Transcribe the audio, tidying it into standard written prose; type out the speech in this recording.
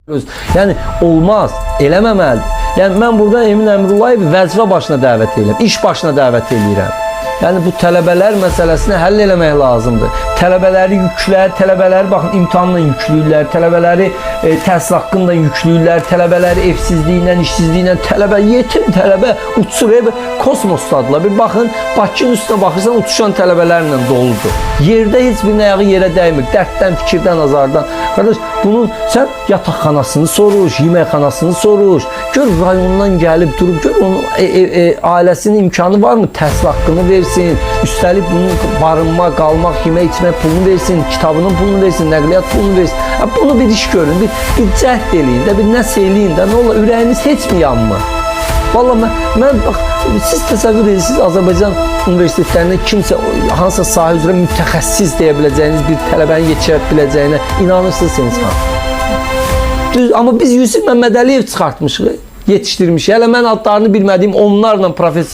Yəni olmaz, eləməməlidir. Yəni mən buradan Emin Əmrullayevi vəzifə başına dəvət edirəm, iş başına dəvət edirəm. Yəni bu tələbələr məsələsini həll eləmək lazımdır. Tələbələri yüklər, tələbələri baxın imtahanla yükləyirlər, tələbələri təhsil haqqında yükləyirlər, tələbələri evsizliklə, işsizliklə, yetim tələbə uçur, kosmosdadırlar. Bir baxın, Bakının üstünə baxırsan, uçuşan tələbələrlə doludur. Yerdə heç bir ayağı yerə dəymir, dərddən, fikirdən, azardan. Qardaş, bunun sən yataqxanasını soruş, yeməkxanasını soruş, gör rayondan gəlib durub, gör onun ailəsinin imkanı varmı, təhsil haqqını versin, üstəlik bunun barınma, qalmaq, yemək, içmək pulunu versin, kitabının pulunu versin, nəqliyyat pulunu versin. Bunu bir iş görün, bir cəhd eləyin də, bir nəsə eləyin də, nə olar, ürəyiniz heç mi yanmır? Vallahi mən bax, siz təsəvvür edirsiniz, Azərbaycan universitetlərində kimsə, hansısa sahə üzrə mütəxəssis deyə biləcəyiniz bir tələbəni yetişə biləcəyinə inanırsınız xan. Düz, amma biz Yusif Məmmədəliyev çıxartmışıq, yetişdirmişik. Hələ mən adlarını bilmədiyim onlarla professor